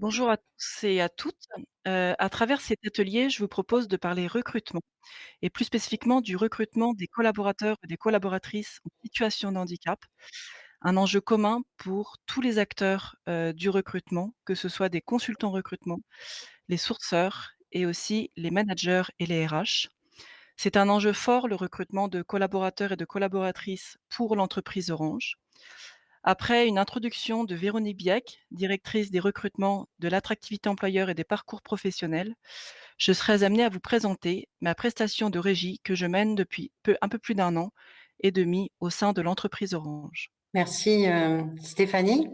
Bonjour à tous et à toutes. À travers cet atelier, je vous propose de parler recrutement et plus spécifiquement du recrutement des collaborateurs et des collaboratrices en situation de handicap. Un enjeu commun pour tous les acteurs, du recrutement, que ce soit des consultants recrutement, les sourceurs et aussi les managers et les RH. C'est un enjeu fort, le recrutement de collaborateurs et de collaboratrices pour l'entreprise Orange. Après une introduction de Véronique Biec, directrice des recrutements, de l'attractivité employeur et des parcours professionnels, je serai amenée à vous présenter ma prestation de régie que je mène depuis un peu plus d'un an et demi au sein de l'entreprise Orange. Merci Stéphanie.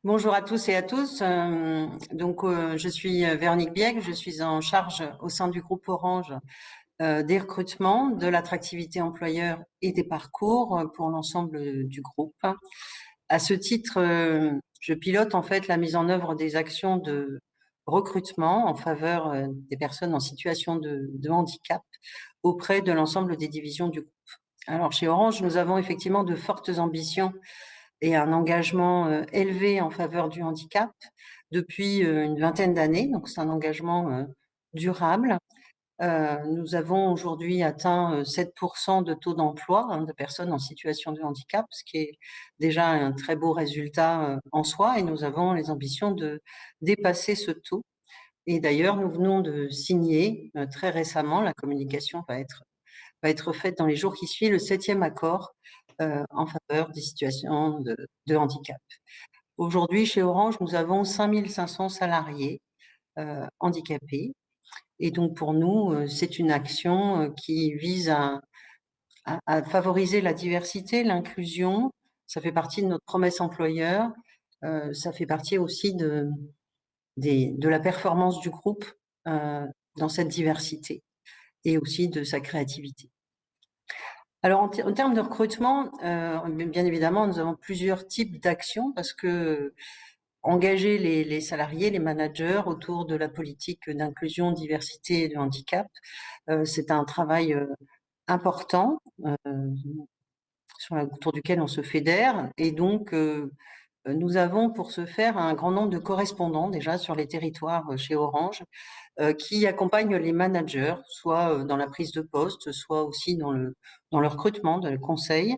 Bonjour à tous et à tous. Je suis Véronique Bieg, je suis en charge au sein du groupe Orange des recrutements, de l'attractivité employeur et des parcours pour l'ensemble du groupe. À ce titre, je pilote en fait la mise en œuvre des actions de recrutement en faveur des personnes en situation de handicap auprès de l'ensemble des divisions du groupe. Alors chez Orange, nous avons effectivement de fortes ambitions et un engagement élevé en faveur du handicap depuis une vingtaine d'années. Donc c'est un engagement durable. Nous avons aujourd'hui atteint 7% de taux d'emploi de personnes en situation de handicap, ce qui est déjà un très beau résultat en soi, et nous avons les ambitions de dépasser ce taux. Et d'ailleurs, nous venons de signer très récemment, la communication va être faite dans les jours qui suivent, le 7e accord en faveur des situations de handicap. Aujourd'hui, chez Orange, nous avons 5 500 salariés handicapés. Et donc, pour nous, c'est une action qui vise à favoriser la diversité, l'inclusion. Ça fait partie de notre promesse employeur. Ça fait partie aussi de la performance du groupe dans cette diversité et aussi de sa créativité. Alors, en termes de recrutement, bien évidemment, nous avons plusieurs types d'actions parce que engager les salariés, les managers autour de la politique d'inclusion, diversité et de handicap, c'est un travail important autour duquel on se fédère. Et donc, nous avons pour ce faire un grand nombre de correspondants déjà sur les territoires chez Orange qui accompagnent les managers, soit dans la prise de poste, soit aussi dans le recrutement, dans le conseil,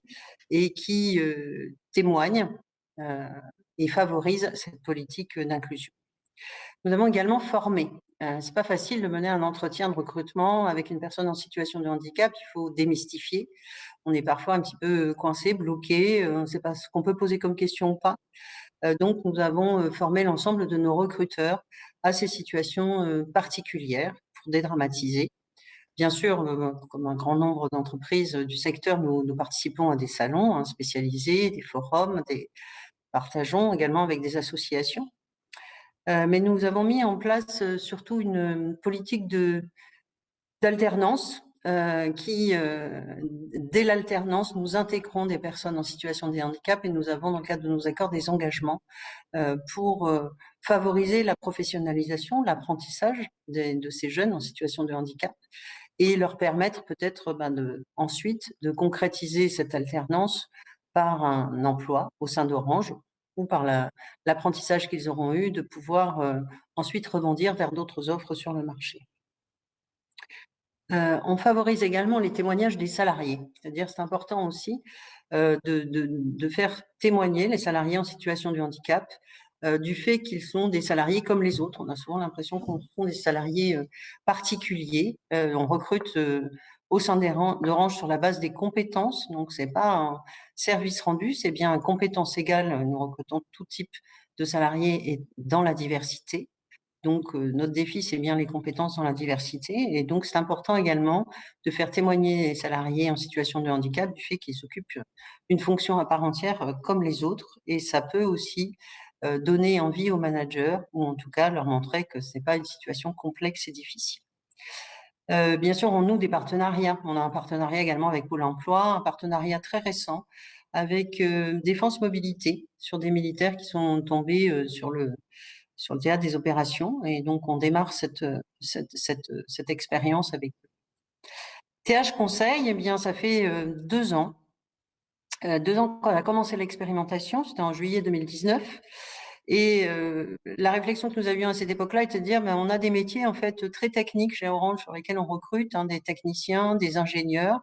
et qui témoignent et favorisent cette politique d'inclusion. Nous avons également formé. C'est pas facile de mener un entretien de recrutement avec une personne en situation de handicap. Il faut démystifier. On est parfois un petit peu coincé, bloqué. On ne sait pas ce qu'on peut poser comme question ou pas. Donc, nous avons formé l'ensemble de nos recruteurs à ces situations particulières pour dédramatiser. Bien sûr, comme un grand nombre d'entreprises du secteur, nous participons à des salons spécialisés, des forums, partageons également avec des associations. Mais nous avons mis en place surtout une politique d'alternance qui, dès l'alternance, nous intégrons des personnes en situation de handicap et nous avons, dans le cadre de nos accords, des engagements pour favoriser la professionnalisation, l'apprentissage de ces jeunes en situation de handicap et leur permettre peut-être ensuite de concrétiser cette alternance par un emploi au sein d'Orange ou par l'apprentissage qu'ils auront eu, de pouvoir ensuite rebondir vers d'autres offres sur le marché. On favorise également les témoignages des salariés, c'est-à-dire c'est important aussi de faire témoigner les salariés en situation de handicap du fait qu'ils sont des salariés comme les autres. On a souvent l'impression qu'on sont des salariés particuliers. On recrute au sein d'Orange sur la base des compétences, donc c'est pas un service rendu, c'est bien compétences égales. Nous recrutons tout type de salariés et dans la diversité. Donc, notre défi, c'est bien les compétences dans la diversité. Et donc, c'est important également de faire témoigner les salariés en situation de handicap du fait qu'ils s'occupent d'une fonction à part entière comme les autres. Et ça peut aussi donner envie aux managers, ou en tout cas leur montrer que c'est pas une situation complexe et difficile. Bien sûr, on noue des partenariats. On a un partenariat également avec Pôle emploi, un partenariat très récent avec Défense Mobilité sur des militaires qui sont tombés sur le théâtre des opérations, et donc on démarre cette expérience avec eux. TH Conseil, eh bien, ça fait 2 ans. 2 ans qu'on a commencé l'expérimentation, c'était en juillet 2019. Et la réflexion que nous avions à cette époque-là était de dire: «Ben, on a des métiers, en fait, très techniques chez Orange sur lesquels on recrute, hein, des techniciens, des ingénieurs,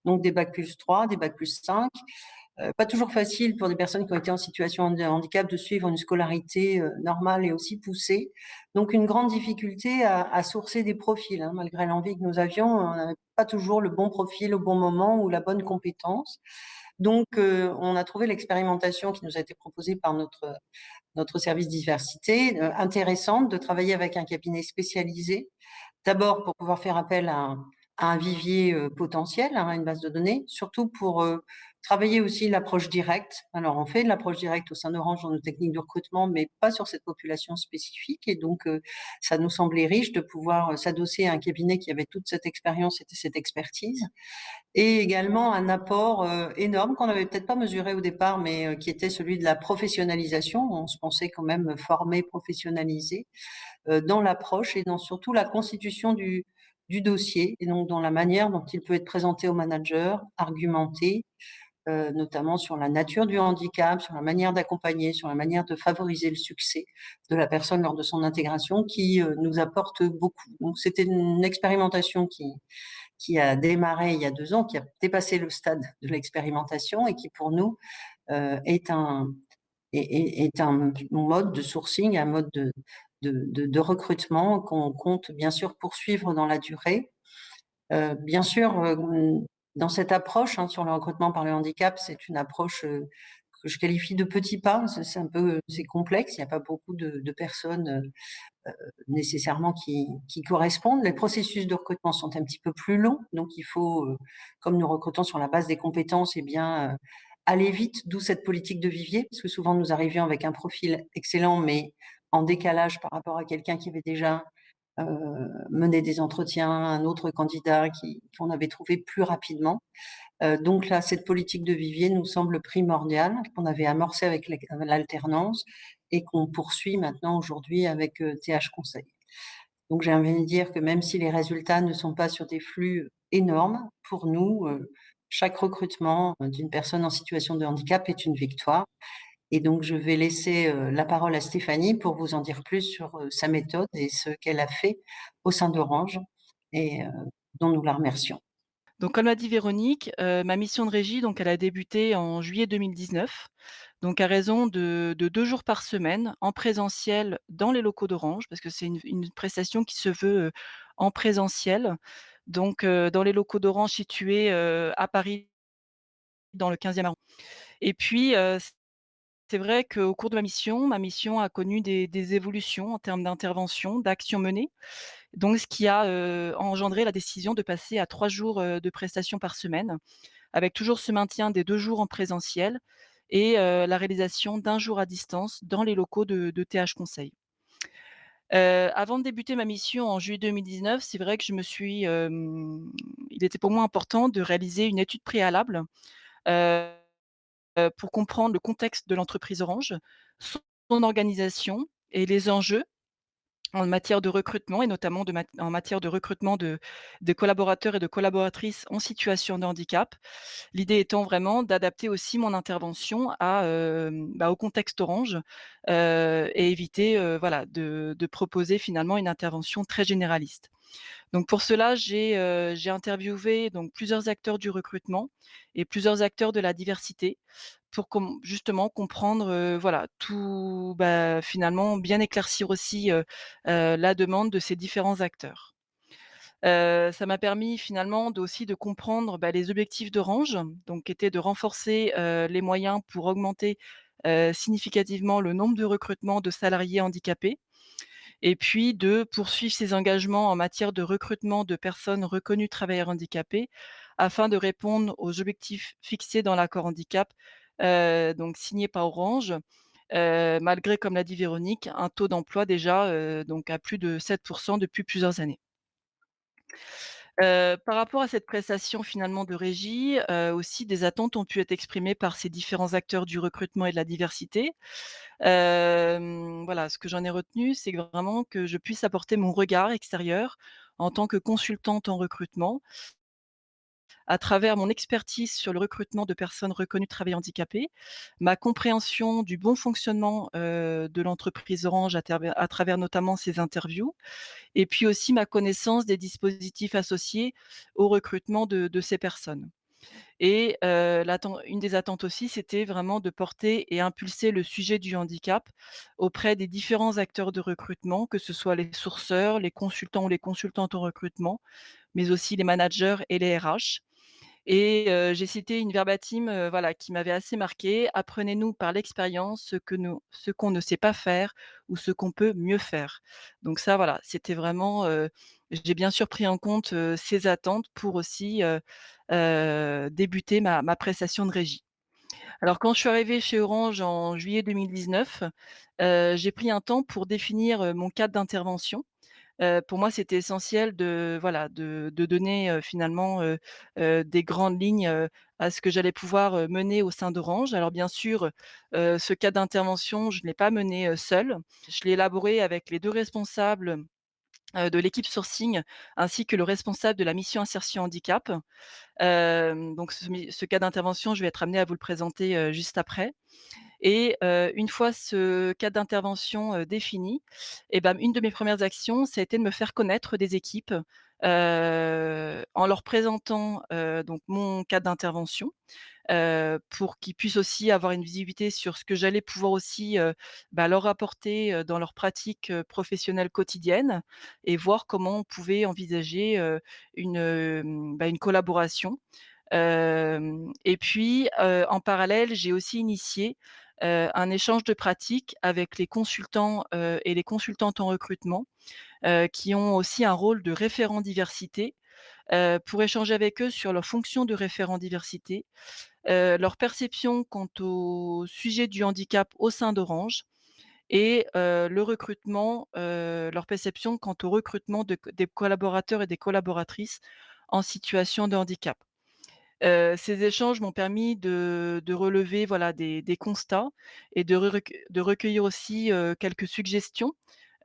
donc des bac+3, des bac+5». Pas toujours facile pour des personnes qui ont été en situation de handicap de suivre une scolarité, normale et aussi poussée. Donc une grande difficulté à sourcer des profils, hein, malgré l'envie que nous avions, on n'avait pas toujours le bon profil au bon moment ou la bonne compétence. Donc on a trouvé l'expérimentation qui nous a été proposée par notre service diversité, intéressante de travailler avec un cabinet spécialisé. D'abord pour pouvoir faire appel à un vivier, potentiel, hein, une base de données, surtout pour, travailler aussi l'approche directe. Alors on fait de l'approche directe au sein d'Orange dans nos techniques de recrutement, mais pas sur cette population spécifique et donc ça nous semblait riche de pouvoir, s'adosser à un cabinet qui avait toute cette expérience et cette expertise et également un apport, énorme qu'on n'avait peut-être pas mesuré au départ, mais qui était celui de la professionnalisation. On se pensait quand même formés, professionnalisés, dans l'approche et dans surtout la constitution du dossier et donc dans la manière dont il peut être présenté au manager, argumenté, notamment sur la nature du handicap, sur la manière d'accompagner, sur la manière de favoriser le succès de la personne lors de son intégration qui, nous apporte beaucoup. Donc c'était une expérimentation qui a démarré il y a 2 ans, qui a dépassé le stade de l'expérimentation et qui pour nous, est un mode de sourcing, un mode de recrutement qu'on compte bien sûr poursuivre dans la durée. Bien sûr, dans cette approche, hein, sur le recrutement par le handicap, c'est une approche, que je qualifie de petits pas. C'est un peu c'est complexe, il n'y a pas beaucoup de personnes, nécessairement qui correspondent. Les processus de recrutement sont un petit peu plus longs, donc il faut, comme nous recrutons sur la base des compétences et bien, aller vite, d'où cette politique de vivier, parce que souvent nous arrivions avec un profil excellent, mais en décalage par rapport à quelqu'un qui avait déjà, mené des entretiens, un autre candidat qu'on avait trouvé plus rapidement. Donc là, cette politique de vivier nous semble primordiale, qu'on avait amorcée avec l'alternance et qu'on poursuit maintenant aujourd'hui avec, TH Conseil. Donc j'ai envie de dire que même si les résultats ne sont pas sur des flux énormes, pour nous, chaque recrutement, d'une personne en situation de handicap est une victoire et donc je vais laisser, la parole à Stéphanie pour vous en dire plus sur, sa méthode et ce qu'elle a fait au sein d'Orange et dont nous la remercions. Donc comme l'a dit Véronique, ma mission de régie, donc elle a débuté en juillet 2019, donc à raison de 2 jours par semaine en présentiel dans les locaux d'Orange, parce que c'est une prestation qui se veut, en présentiel. Donc dans les locaux d'Orange situés, à Paris, dans le 15e et puis, c'est vrai qu'au cours de ma mission a connu des évolutions en termes d'intervention, d'actions menées. Donc ce qui a, engendré la décision de passer à 3 jours, de prestations par semaine, avec toujours ce maintien des 2 jours en présentiel et la réalisation d'1 jour à distance dans les locaux de TH Conseil. Avant de débuter ma mission en juillet 2019, c'est vrai que il était pour moi important de réaliser une étude préalable, heu pour comprendre le contexte de l'entreprise Orange, son organisation et les enjeux en matière de recrutement et notamment en matière de recrutement de collaborateurs et de collaboratrices en situation de handicap. L'idée étant vraiment d'adapter aussi mon intervention au contexte Orange, et éviter, voilà, de proposer finalement une intervention très généraliste. Donc pour cela, j'ai interviewé donc plusieurs acteurs du recrutement et plusieurs acteurs de la diversité pour justement comprendre, voilà, tout, finalement bien éclaircir aussi, la demande de ces différents acteurs. Ça m'a permis finalement aussi de comprendre, les objectifs d'Orange, donc qui étaient de renforcer, les moyens pour augmenter, significativement le nombre de recrutements de salariés handicapés et puis de poursuivre ses engagements en matière de recrutement de personnes reconnues travailleurs handicapés, afin de répondre aux objectifs fixés dans l'accord handicap, donc signé par Orange, malgré, comme l'a dit Véronique, un taux d'emploi déjà, donc à plus de 7 depuis plusieurs années. Par rapport à cette prestation finalement de régie, aussi des attentes ont pu être exprimées par ces différents acteurs du recrutement et de la diversité. Voilà, ce que j'en ai retenu, c'est que vraiment que je puisse apporter mon regard extérieur en tant que consultante en recrutement à travers mon expertise sur le recrutement de personnes reconnues travailleurs handicapés, ma compréhension du bon fonctionnement, de l'entreprise Orange à travers notamment ses interviews et puis aussi ma connaissance des dispositifs associés au recrutement de ces personnes. Et une des attentes aussi, c'était vraiment de porter et impulser le sujet du handicap auprès des différents acteurs de recrutement, que ce soit les sourceurs, les consultants ou les consultantes en recrutement, mais aussi les managers et les RH. Et j'ai cité une verbatim, voilà, qui m'avait assez marquée: «Apprenez-nous par l'expérience ce qu'on ne sait pas faire ou ce qu'on peut mieux faire». Donc ça, voilà, c'était vraiment, j'ai bien sûr pris en compte, ces attentes pour aussi, débuter ma prestation de régie. Alors quand je suis arrivée chez Orange en juillet 2019, j'ai pris un temps pour définir, mon cadre d'intervention. Pour moi, c'était essentiel de voilà, de donner, finalement, des grandes lignes, à ce que j'allais pouvoir, mener au sein d'Orange. Alors bien sûr, ce cadre d'intervention, je ne l'ai pas mené, seule. Je l'ai élaboré avec les 2 responsables, de l'équipe sourcing, ainsi que le responsable de la mission insertion handicap. Donc ce cas d'intervention, je vais être amenée à vous le présenter, juste après. Et une fois ce cadre d'intervention, défini, et ben, une de mes premières actions, ça a été de me faire connaître des équipes, en leur présentant, donc mon cadre d'intervention, pour qu'ils puissent aussi avoir une visibilité sur ce que j'allais pouvoir aussi, leur apporter, dans leur pratique, professionnelle quotidienne et voir comment on pouvait envisager, une collaboration. Et puis, en parallèle, j'ai aussi initié, un échange de pratiques avec les consultants, et les consultantes en recrutement, qui ont aussi un rôle de référent diversité, pour échanger avec eux sur leurs fonctions de référent diversité, leur perception quant au sujet du handicap au sein d'Orange et le recrutement, leur perception quant au recrutement des collaborateurs et des collaboratrices en situation de handicap. Ces échanges m'ont permis de relever, voilà, des constats et de recueillir aussi, quelques suggestions,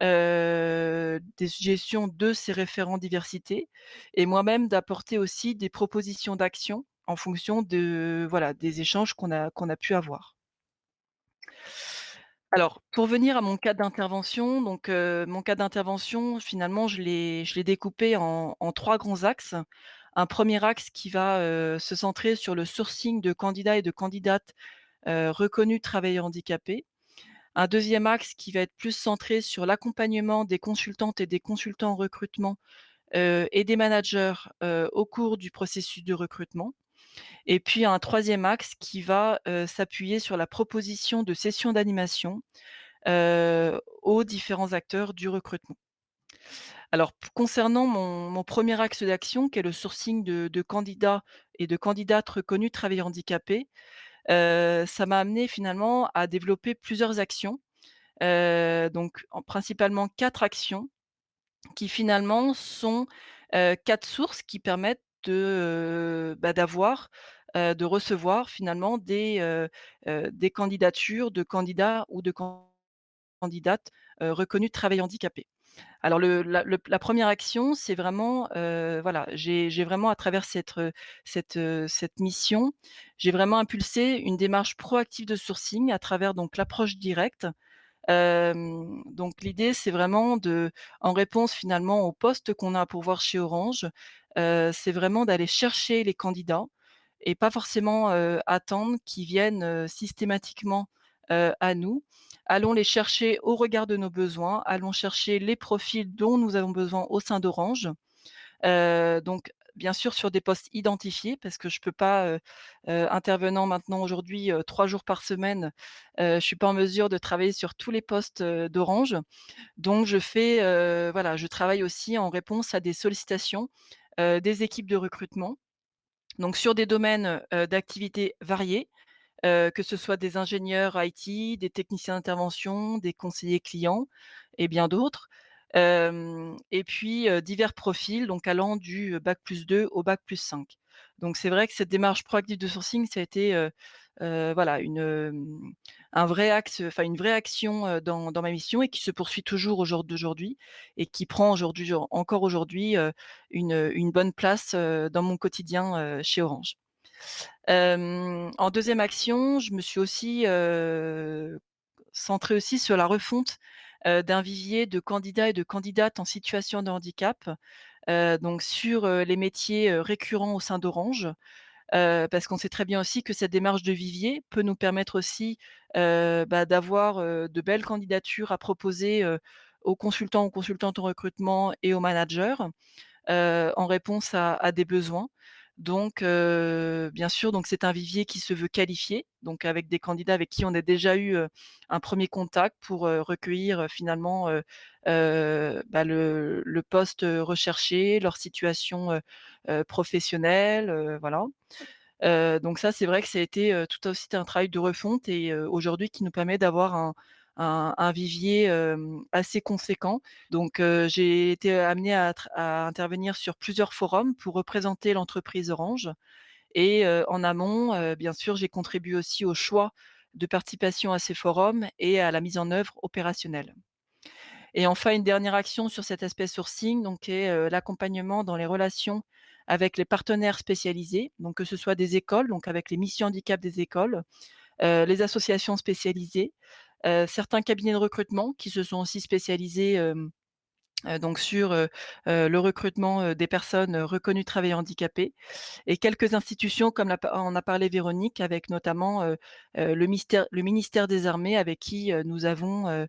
des suggestions de ces référents diversité et moi-même d'apporter aussi des propositions d'action en fonction de, voilà, des échanges qu'on a pu avoir. Alors, pour venir à mon cadre d'intervention, donc mon cadre d'intervention, finalement, je l'ai découpé en 3 grands axes. Un premier axe qui va, se centrer sur le sourcing de candidats et de candidates, reconnus travailleurs handicapés. Un deuxième axe qui va être plus centré sur l'accompagnement des consultantes et des consultants en recrutement, et des managers, au cours du processus de recrutement. Et puis un troisième axe qui va, s'appuyer sur la proposition de sessions d'animation, aux différents acteurs du recrutement. Alors concernant mon 1er axe d'action qui est le sourcing de candidats et de candidates reconnus travailleurs handicapés, ça m'a amené finalement à développer plusieurs actions, donc en principalement 4 actions qui finalement sont, 4 sources qui permettent d'avoir, de recevoir finalement des candidatures de candidats ou de candidates, reconnus travailleurs handicapés. Alors la 1re action, c'est vraiment, voilà, j'ai vraiment à travers cette mission, j'ai vraiment impulsé une démarche proactive de sourcing à travers donc l'approche directe. Donc l'idée, c'est vraiment en réponse finalement au poste qu'on a à pourvoir chez Orange, c'est vraiment d'aller chercher les candidats et pas forcément, attendre qu'ils viennent, systématiquement, à nous. Allons les chercher au regard de nos besoins, allons chercher les profils dont nous avons besoin au sein d'Orange. Donc bien sûr sur des postes identifiés parce que je peux pas, intervenant maintenant aujourd'hui, 3 jours par semaine, je suis pas en mesure de travailler sur tous les postes, d'Orange. Donc voilà, je travaille aussi en réponse à des sollicitations, des équipes de recrutement. Donc sur des domaines, d'activités variés, que ce soit des ingénieurs IT, des techniciens d'intervention, des conseillers clients et bien d'autres. Et puis, divers profils, donc allant du bac+2 au bac+5. Donc c'est vrai que cette démarche proactive de sourcing, ça a été, voilà un vrai axe, enfin une vraie action, dans ma mission et qui se poursuit toujours au jour d'aujourd'hui et qui prend encore aujourd'hui, une bonne place, dans mon quotidien, chez Orange. En deuxième action, je me suis aussi, centrée aussi sur la refonte, d'un vivier de candidats et de candidates en situation de handicap, donc sur, les métiers, récurrents au sein d'Orange. Parce qu'on sait très bien aussi que cette démarche de vivier peut nous permettre aussi, d'avoir, de belles candidatures à proposer, aux consultants, aux consultantes en recrutement et aux managers, en réponse à des besoins. Donc bien sûr, donc c'est un vivier qui se veut qualifié, donc avec des candidats avec qui on a déjà eu, un premier contact pour, recueillir, finalement, le poste, recherché, leur situation, professionnelle, voilà. Donc ça, c'est vrai que ça a été, tout aussi un travail de refonte et aujourd'hui qui nous permet d'avoir un vivier, assez conséquent. Donc j'ai été amenée à intervenir sur plusieurs forums pour représenter l'entreprise Orange et en amont, bien sûr, j'ai contribué aussi au choix de participation à ces forums et à la mise en œuvre opérationnelle. Et enfin, une dernière action sur cet aspect sourcing, donc est, l'accompagnement dans les relations avec les partenaires spécialisés, donc que ce soit des écoles, donc avec les missions handicap des écoles, les associations spécialisées, certains cabinets de recrutement qui se sont aussi spécialisés, donc sur, le recrutement, des personnes, reconnues travailleurs handicapés et quelques institutions comme en a parlé Véronique avec notamment, le ministère des Armées avec qui, nous avons,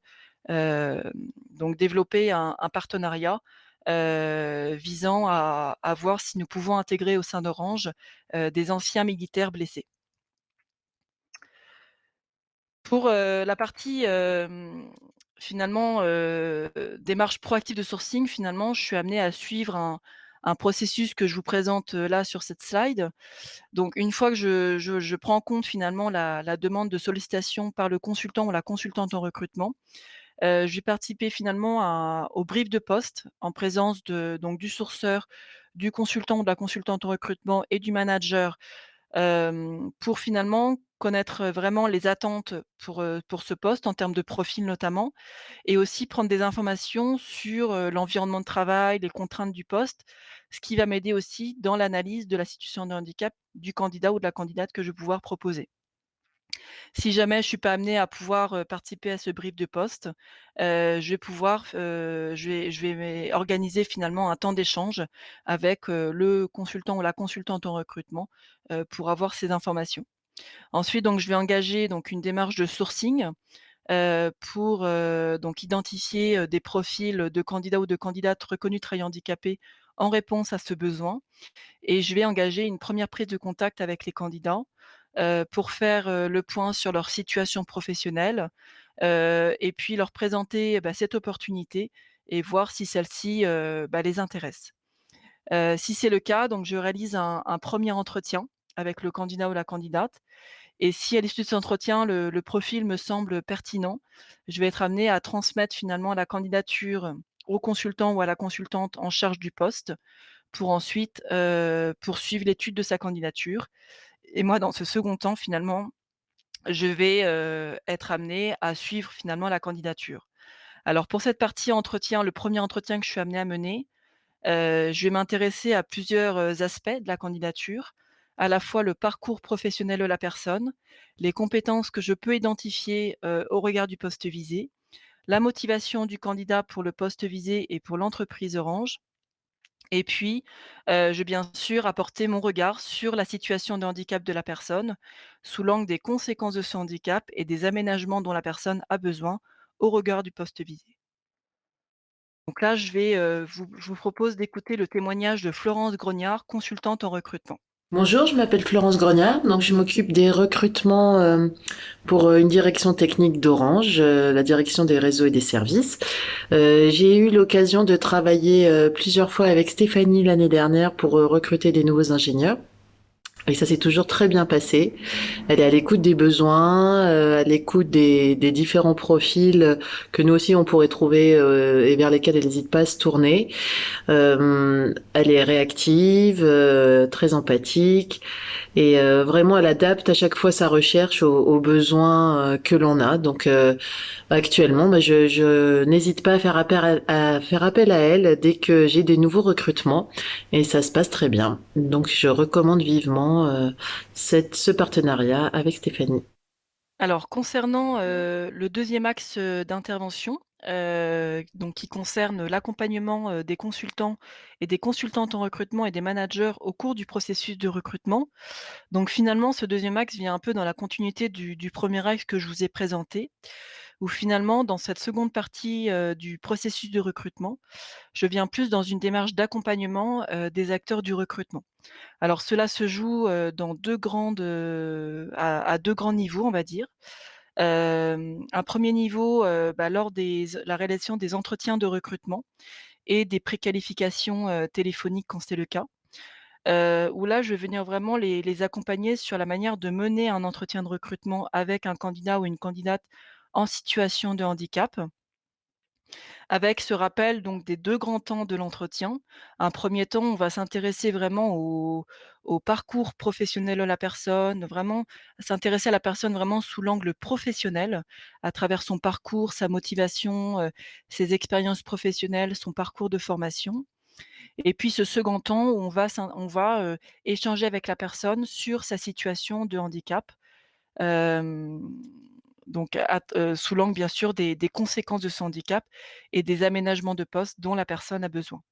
hem, donc développé un partenariat, visant à voir si nous pouvons intégrer au sein d'Orange, des anciens militaires blessés. Pour, la partie, finalement, démarche proactive de sourcing, finalement, je suis amenée à suivre un processus que je vous présente, là sur cette slide. Donc une fois que je prends en compte finalement la demande de sollicitation par le consultant ou la consultante en recrutement, je vais participer finalement au brief de poste en présence du sourceur, du consultant ou de la consultante en recrutement et du manager, pour finalement connaître, vraiment les attentes pour ce poste en termes de profil notamment et aussi prendre des informations sur, l'environnement de travail, les contraintes du poste, ce qui va m'aider aussi dans l'analyse de la situation de handicap du candidat ou de la candidate que je vais pouvoir proposer. Si jamais je suis pas amenée à pouvoir, participer à ce brief de poste, je vais pouvoir organiser finalement un temps d'échange avec, le consultant ou la consultante en recrutement, pour avoir ces informations. Ensuite donc je vais engager donc une démarche de sourcing, pour, donc identifier, des profils, de candidats ou de candidates reconnus travailleurs handicapés en réponse à ce besoin et je vais engager une première prise de contact avec les candidats, pour faire, le point sur leur situation professionnelle, et puis leur présenter, cette opportunité et voir si celle-ci, les intéresse. Si c'est le cas, donc je réalise un 1 entretien avec le candidat ou la candidate et si à l'issue de cet entretien, le profil me semble pertinent, je vais être amenée à transmettre finalement la candidature au consultant ou à la consultante en charge du poste pour ensuite, poursuivre l'étude de sa candidature et moi dans ce second temps finalement, je vais, être amenée à suivre finalement la candidature. Alors pour cette partie entretien, le premier entretien que je suis amenée à mener, je vais m'intéresser à plusieurs, aspects de la candidature, à la fois le parcours professionnel de la personne, les compétences que je peux identifier, au regard du poste visé, la motivation du candidat pour le poste visé et pour l'entreprise Orange et puis, je vais bien sûr apporter mon regard sur la situation de handicap de la personne, sous l'angle des conséquences de ce handicap et des aménagements dont la personne a besoin au regard du poste visé. Donc là, je vous propose d'écouter le témoignage de Florence Grognard, consultante en recrutement. Bonjour, je m'appelle Florence Grognard, donc je m'occupe des recrutements pour une direction technique d'Orange, la direction des réseaux et des services. J'ai eu l'occasion de travailler plusieurs fois avec Stéphanie l'année dernière pour recruter des nouveaux ingénieurs. Et ça s'est toujours très bien passé. Elle est à l'écoute des besoins, à l'écoute des différents profils que nous aussi on pourrait trouver et vers lesquels elle n'hésite pas à se tourner. Elle est réactive, très empathique et vraiment elle adapte à chaque fois sa recherche aux besoins que l'on a. Donc actuellement, bah, je n'hésite pas à faire appel à elle dès que j'ai des nouveaux recrutements et ça se passe très bien. Donc je recommande vivement ce partenariat avec Stéphanie. Alors concernant, le deuxième axe, d'intervention, donc qui concerne l'accompagnement, des consultants et des consultantes en recrutement et des managers au cours du processus de recrutement. Donc finalement, ce deuxième axe vient un peu dans la continuité du 1er axe que je vous ai présenté, où finalement dans cette seconde partie, du processus de recrutement, je viens plus dans une démarche d'accompagnement, des acteurs du recrutement. Alors cela se joue, dans 2 grandes, à 2 grands niveaux, on va dire. Un premier niveau, lors la réalisation des entretiens de recrutement et des préqualifications, téléphoniques quand c'est le cas. Où là, je vais venir vraiment les accompagner sur la manière de mener un entretien de recrutement avec un candidat ou une candidate en situation de handicap. Avec ce rappel donc des 2 grands temps de l'entretien. Un premier temps, on va s'intéresser vraiment au parcours professionnel de la personne, vraiment s'intéresser à la personne vraiment sous l'angle professionnel, à travers son parcours, sa motivation, ses expériences professionnelles, son parcours de formation. Et puis ce second temps où on va, échanger avec la personne sur sa situation de handicap. Hem, donc sous l'angle bien sûr des conséquences de son handicap et des aménagements de poste dont la personne a besoin.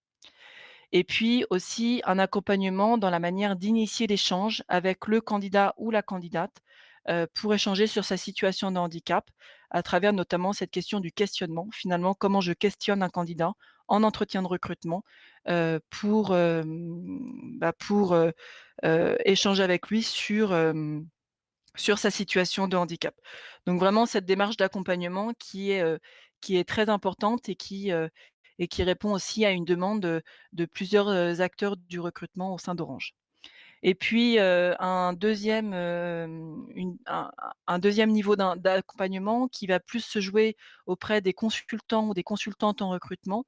Et puis aussi un accompagnement dans la manière d'initier l'échange avec le candidat ou la candidate, pour échanger sur sa situation de handicap, à travers notamment cette question du questionnement. Finalement, comment je questionne un candidat en entretien de recrutement, pour échanger avec lui sur sa situation de handicap. Donc vraiment cette démarche d'accompagnement qui est très importante et qui répond aussi à une demande, de plusieurs, acteurs du recrutement au sein d'Orange. Et puis, un deuxième un 2 niveau d'accompagnement qui va plus se jouer auprès des consultants ou des consultantes en recrutement,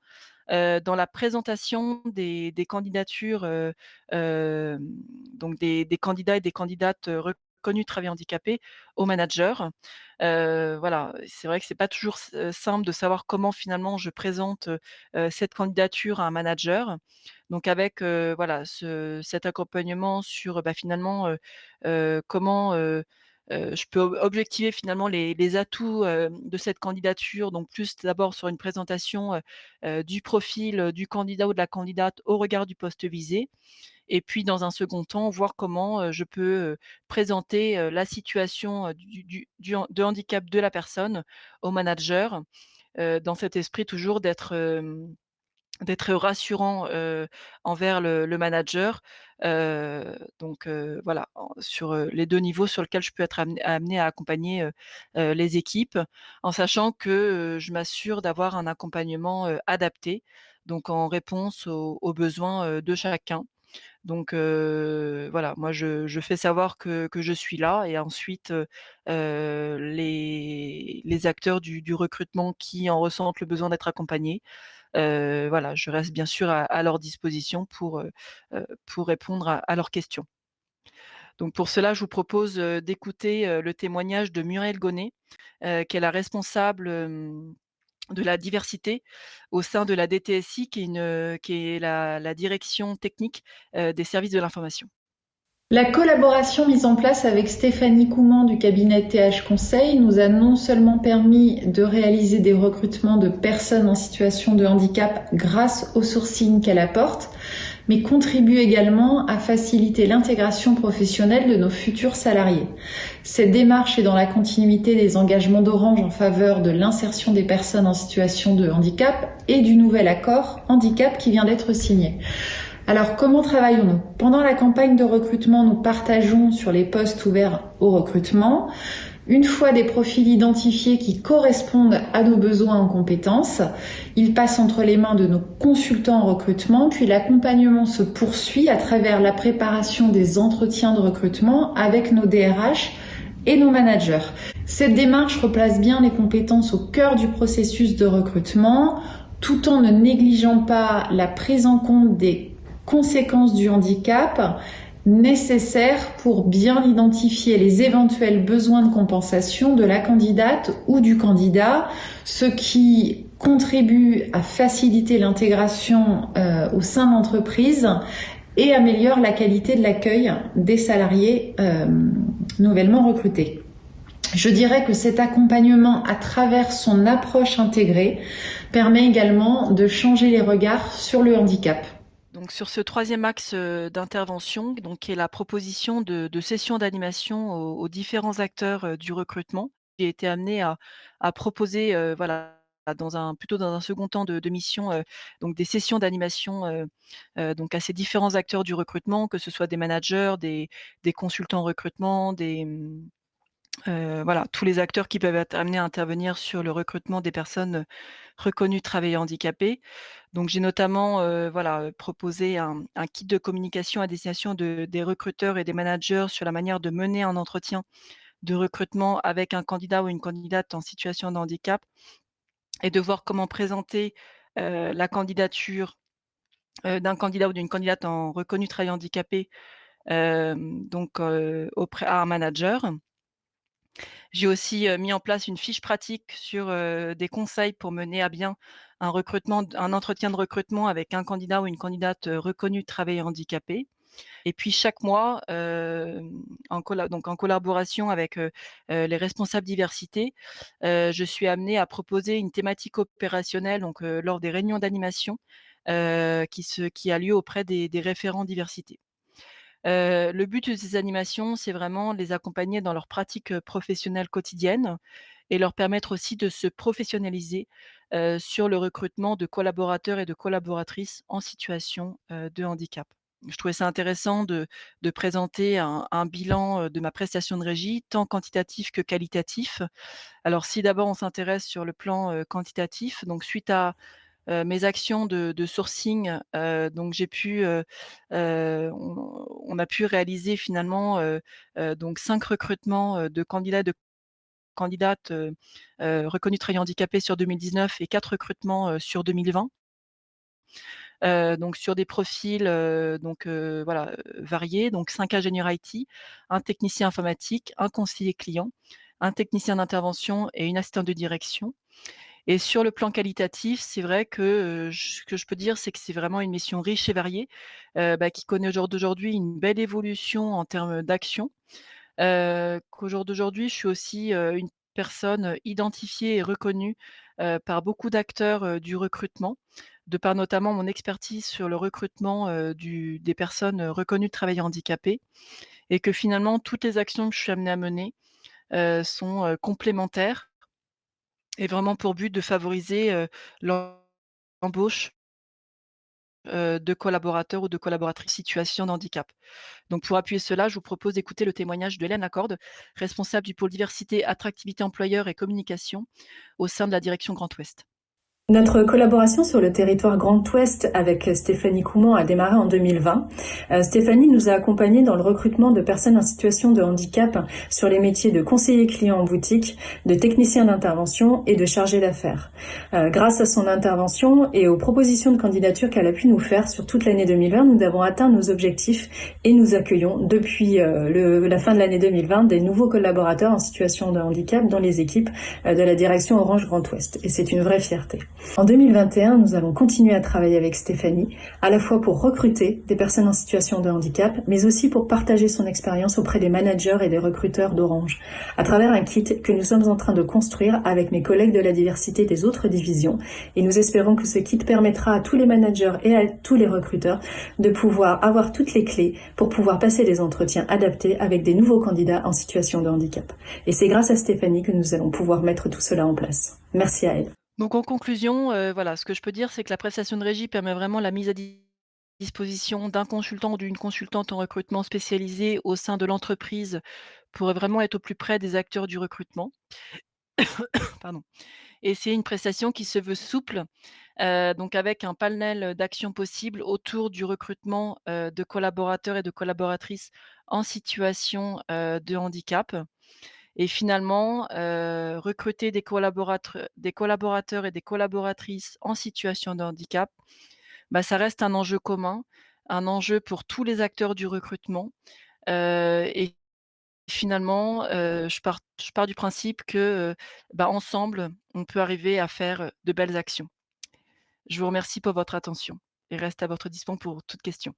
dans la présentation des candidatures, donc des candidats et des candidates, reconnus travailleurs handicapés aux managers. Voilà, c'est vrai que c'est pas toujours simple de savoir comment finalement je présente, cette candidature à un manager. Donc avec, voilà cet accompagnement sur, finalement, comment, je peux objectiver finalement les atouts, de cette candidature, donc plus d'abord sur une présentation, du profil, du candidat ou de la candidate au regard du poste visé. Et puis dans un second temps, voir comment, je peux, présenter, la situation, de handicap de la personne au manager, dans cet esprit toujours d'être rassurant, envers le manager, voilà, sur, les 2 niveaux sur lesquels je peux être amenée à accompagner, les équipes, en sachant que, je m'assure d'avoir un accompagnement, adapté, donc en réponse aux besoins, de chacun. Donc voilà, moi je fais savoir que je suis là et ensuite, les acteurs du recrutement qui en ressentent le besoin d'être accompagnés, voilà, je reste bien sûr à leur disposition pour répondre à leurs questions. Donc pour cela, je vous propose, d'écouter, le témoignage de Muriel Gonnet, qui est la responsable, de la diversité au sein de la DTSI qui est la direction technique, des services de l'information. La collaboration mise en place avec Stéphanie Couman du cabinet TH Conseil nous a non seulement permis de réaliser des recrutements de personnes en situation de handicap grâce au sourcing qu'elle apporte, mais contribue également à faciliter l'intégration professionnelle de nos futurs salariés. Cette démarche est dans la continuité des engagements d'Orange en faveur de l'insertion des personnes en situation de handicap et du nouvel accord handicap qui vient d'être signé. Alors, comment travaillons-nous? Pendant la campagne de recrutement, nous partageons sur les postes ouverts au recrutement Une fois des profils identifiés qui correspondent à nos besoins en compétences, ils passent entre les mains de nos consultants en recrutement, puis l'accompagnement se poursuit à travers la préparation des entretiens de recrutement avec nos DRH et nos managers. Cette démarche replace bien les compétences au cœur du processus de recrutement, tout en ne négligeant pas la prise en compte des conséquences du handicap nécessaires pour bien identifier les éventuels besoins de compensation de la candidate ou du candidat, ce qui contribue à faciliter l'intégration au sein de l'entreprise et améliore la qualité de l'accueil des salariés nouvellement recrutés. Je dirais que cet accompagnement à travers son approche intégrée permet également de changer les regards sur le handicap. Donc sur ce troisième axe d'intervention, donc qui est la proposition de sessions d'animation aux différents acteurs du recrutement, j'ai été amenée à proposer, voilà, plutôt dans un second temps de mission, donc des sessions d'animation, donc à ces différents acteurs du recrutement, que ce soit des managers, des consultants en recrutement, voilà, tous les acteurs qui peuvent être amenés à intervenir sur le recrutement des personnes reconnues travailleurs handicapés. Donc j'ai notamment, voilà, proposé un kit de communication à destination des recruteurs et des managers sur la manière de mener un entretien de recrutement avec un candidat ou une candidate en situation de handicap et de voir comment présenter, la candidature, d'un candidat ou d'une candidate en reconnu travailleur handicapé, donc auprès à un manager. J'ai aussi, mis en place une fiche pratique sur, des conseils pour mener à bien un entretien de recrutement avec un candidat ou une candidate, reconnu travailleur handicapé. Et puis chaque mois, en collaboration avec, les responsables diversité, je suis amenée à proposer une thématique opérationnelle lors des réunions d'animation, qui a lieu auprès des référents diversité. Le but de ces animations, c'est vraiment de les accompagner dans leur pratique, professionnelle quotidienne et leur permettre aussi de se professionnaliser, sur le recrutement de collaborateurs et de collaboratrices en situation, de handicap. Je trouvais ça intéressant de présenter un bilan, de ma prestation de régie, tant quantitatif que qualitatif. Alors si d'abord on s'intéresse sur le plan, quantitatif, donc suite à mes actions de sourcing, donc j'ai pu, on a pu réaliser finalement, donc 5 recrutements, de candidats, de candidates, reconnus travailleurs handicapés sur 2019 et 4 recrutements, sur 2020. Donc sur des profils, voilà, variés, donc 5 ingénieurs IT, un technicien informatique, un conseiller client, un technicien d'intervention et une assistante de direction. Et sur le plan qualitatif, c'est vrai que, ce que je peux dire, c'est que c'est vraiment une mission riche et variée, qui connaît au jour d'aujourd'hui une belle évolution en termes d'action. Qu'au jour d'aujourd'hui, je suis aussi, une personne, identifiée et reconnue, par beaucoup d'acteurs, du recrutement, de par notamment mon expertise sur le recrutement, des personnes, reconnues de travailleurs handicapés et que finalement toutes les actions que je suis amenée à mener, sont, complémentaires et vraiment pour but de favoriser, l'embauche, de collaborateurs ou de collaboratrices en situation de handicap. Donc pour appuyer cela, je vous propose d'écouter le témoignage de Hélène Lacorde, responsable du pôle diversité, attractivité employeur et communication au sein de la direction Grand Ouest. Notre collaboration sur le territoire Grand Ouest avec Stéphanie Coumont a démarré en 2020. Stéphanie nous a accompagnés dans le recrutement de personnes en situation de handicap sur les métiers de conseiller client en boutique, de technicien d'intervention et de chargé d'affaires. Grâce à son intervention et aux propositions de candidature qu'elle a pu nous faire sur toute l'année 2020, nous avons atteint nos objectifs et nous accueillons depuis la fin de l'année 2020 des nouveaux collaborateurs en situation de handicap dans les équipes de la direction Orange Grand Ouest. Et c'est une vraie fierté. En 2021, nous avons continué à travailler avec Stéphanie, à la fois pour recruter des personnes en situation de handicap, mais aussi pour partager son expérience auprès des managers et des recruteurs d'Orange, à travers un kit que nous sommes en train de construire avec mes collègues de la diversité des autres divisions. Et nous espérons que ce kit permettra à tous les managers et à tous les recruteurs de pouvoir avoir toutes les clés pour pouvoir passer des entretiens adaptés avec des nouveaux candidats en situation de handicap. Et c'est grâce à Stéphanie que nous allons pouvoir mettre tout cela en place. Merci à elle. Donc en conclusion, voilà, ce que je peux dire, c'est que la prestation de régie permet vraiment la mise à disposition d'un consultant ou d'une consultante en recrutement spécialisé au sein de l'entreprise pour vraiment être au plus près des acteurs du recrutement. Pardon. Et c'est une prestation qui se veut souple, donc avec un panel d'actions possibles autour du recrutement, de collaborateurs et de collaboratrices en situation, de handicap. Et finalement, recruter des collaborateurs et des collaboratrices en situation de handicap, bah, ça reste un enjeu commun, un enjeu pour tous les acteurs du recrutement, et finalement, je pars du principe que, bah, ensemble, on peut arriver à faire, de belles actions. Je vous remercie pour votre attention et reste à votre disposition pour toute question.